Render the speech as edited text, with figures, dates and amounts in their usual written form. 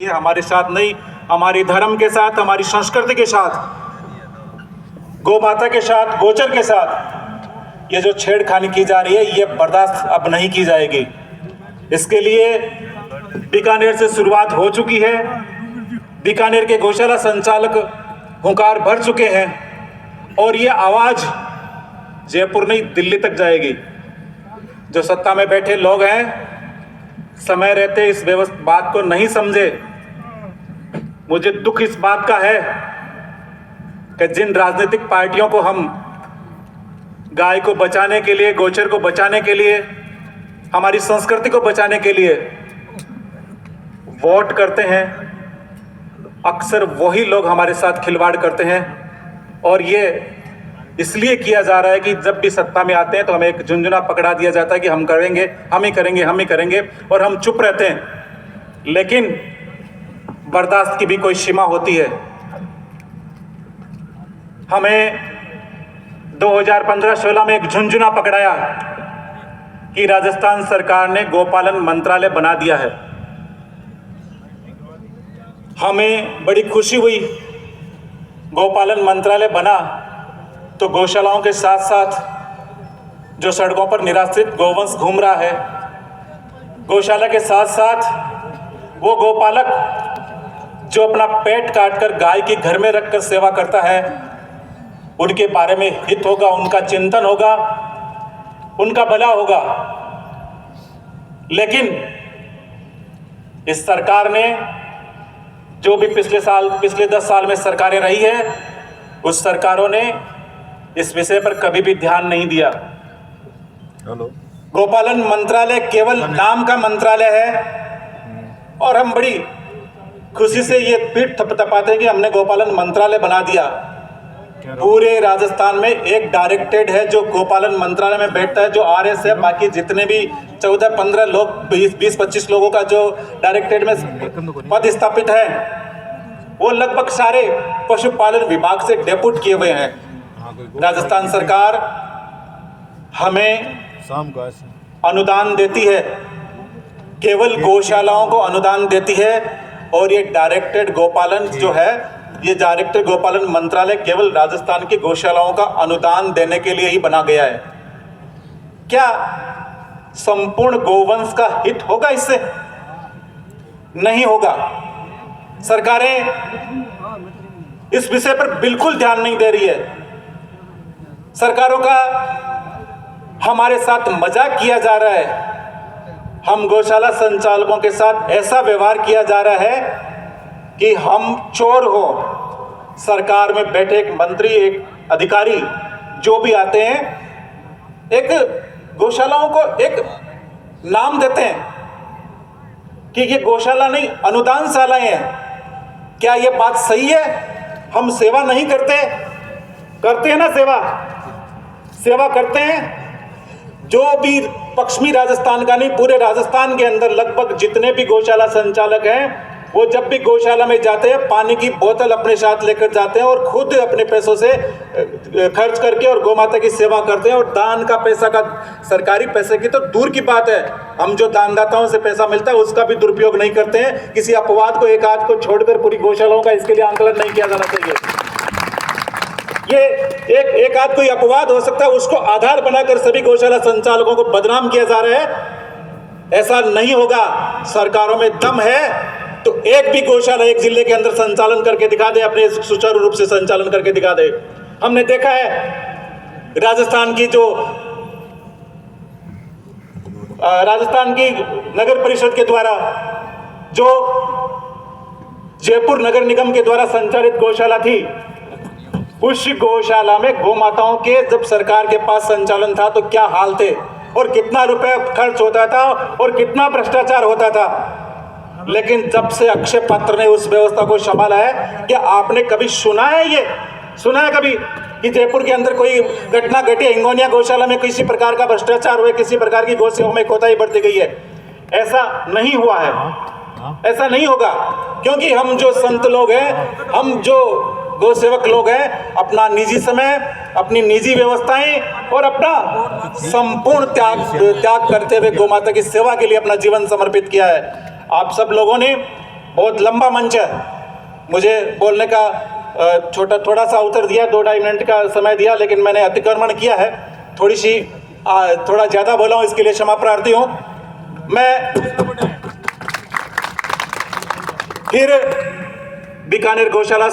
ये हमारे साथ नहीं, हमारी धर्म के साथ, हमारी संस्कृति के साथ, गौ माता के साथ, गोचर के साथ ये जो छेड़खानी की जा रही है ये बर्दाश्त अब नहीं की जाएगी। इसके लिए बीकानेर से शुरुआत हो चुकी है। बीकानेर के गौशाला संचालक हुंकार भर चुके हैं और ये आवाज़ जयपुर नहीं दिल्ली तक जाएगी। जो सत्ता में बैठे लोग हैं समय रहते इस बात को नहीं समझे। मुझे दुख इस बात का है कि जिन राजनीतिक पार्टियों को हम गाय को बचाने के लिए, गोचर को बचाने के लिए, हमारी संस्कृति को बचाने के लिए वोट करते हैं, अक्सर वही लोग हमारे साथ खिलवाड़ करते हैं। और ये इसलिए किया जा रहा है कि जब भी सत्ता में आते हैं तो हमें एक झुंझुना पकड़ा दिया जाता है कि हम करेंगे, हम ही करेंगे, हम ही करेंगे, और हम चुप रहते हैं। लेकिन बर्दाश्त की भी कोई सीमा होती है। हमें 2015-16 में एक झुंझुना पकड़ाया कि राजस्थान सरकार ने गौपालन मंत्रालय बना दिया है। हमें बड़ी खुशी हुई, गौपालन मंत्रालय बना तो गौशालाओं के साथ साथ जो सड़कों पर निराश्रित गौवंश घूम रहा है, गौशाला के साथ साथ वो गौपालक जो अपना पेट काटकर गाय की घर में रखकर सेवा करता है, उनके बारे में हित होगा, उनका चिंतन होगा, उनका भला होगा। लेकिन इस सरकार ने जो भी पिछले 10 साल में सरकारें रही है, उस सरकारों ने इस विषय पर कभी भी ध्यान नहीं दिया। गौपालन मंत्रालय केवल नाम का मंत्रालय है और हम बड़ी खुशी से ये पीठ थपथपाते हैं कि हमने गौपालन मंत्रालय बना दिया। पूरे राजस्थान में एक डायरेक्टरेट है जो गौपालन मंत्रालय में बैठता है, जो आरएस है। बाकी जितने भी 14-15 लोग, 20-25 लोगों का जो डायरेक्टरेट में पद स्थापित है, वो लगभग सारे पशुपालन विभाग से डेप्यूट किए हुए हैं। राजस्थान सरकार हमें अनुदान देती है, केवल गौशालाओं को अनुदान देती है। और ये डायरेक्टेड गौपालन जो है, ये डायरेक्टेड गौपालन मंत्रालय केवल राजस्थान की गौशालाओं का अनुदान देने के लिए ही बना गया है। क्या संपूर्ण गौवंश का हित होगा इससे? नहीं होगा। सरकारें इस विषय पर बिल्कुल ध्यान नहीं दे रही है। सरकारों का हमारे साथ मजाक किया जा रहा है। हम गौशाला संचालकों के साथ ऐसा व्यवहार किया जा रहा है कि हम चोर हो। सरकार में बैठे एक मंत्री, एक अधिकारी जो भी आते हैं, एक गौशालाओं को एक नाम देते हैं कि ये गौशाला नहीं, अनुदानशालाएं हैं। क्या ये बात सही है? हम सेवा नहीं करते? करते हैं ना सेवा करते हैं। जो भी पश्चिमी राजस्थान का नहीं, पूरे राजस्थान के अंदर लगभग जितने भी गौशाला संचालक हैं, वो जब भी गौशाला में जाते हैं पानी की बोतल अपने साथ लेकर जाते हैं और खुद अपने पैसों से खर्च करके और गौ माता की सेवा करते हैं। और दान का पैसा का, सरकारी पैसे की तो दूर की बात है, हम जो दानदाताओं से पैसा मिलता है उसका भी दुरुपयोग नहीं करते हैं। किसी अपवाद को, एक आध को छोड़कर पूरी गौशालाओं का इसके लिए आंकलन नहीं किया जाना चाहिए। ये एक आध कोई अपवाद हो सकता है, उसको आधार बनाकर सभी गौशाला संचालकों को बदनाम किया जा रहा है। ऐसा नहीं होगा। सरकारों में दम है तो एक भी गौशाला एक जिले के अंदर संचालन करके दिखा दे, अपने सुचारू रूप से संचालन करके दिखा दे। हमने देखा है राजस्थान की नगर परिषद के द्वारा, जो जयपुर नगर निगम के द्वारा संचालित गौशाला थी, उस गौशाला में गौ माताओं के जब सरकार के पास संचालन था तो क्या हाल थे, और कितना रुपए खर्च होता था और कितना भ्रष्टाचार होता था। लेकिन जब से अक्षय पात्र ने उस व्यवस्था को संभाला है, क्या आपने कभी सुना है कभी कि जयपुर के अंदर कोई घटना घटी, हिंगोनिया गौशाला में किसी प्रकार का भ्रष्टाचार हुए, किसी प्रकार की गौ सेवा में कोताही बरती गई है? ऐसा नहीं हुआ है, ऐसा नहीं होगा। क्योंकि हम जो संत लोग हैं, हम जो गौ सेवक लोग हैं, अपना निजी समय, अपनी निजी व्यवस्थाएं और अपना संपूर्ण त्याग करते हुए गौ माता की सेवा के लिए अपना जीवन समर्पित किया है। आप सब लोगों ने बहुत लंबा मंच है, मुझे बोलने का थोड़ा सा उत्तर दिया, 2-2.5 मिनट का समय दिया, लेकिन मैंने अतिक्रमण किया है, थोड़ा ज़्यादा बोला हूँ, इसके लिए क्षमा प्रार्थी हूँ। मैं फिर बीकानेर गौशाला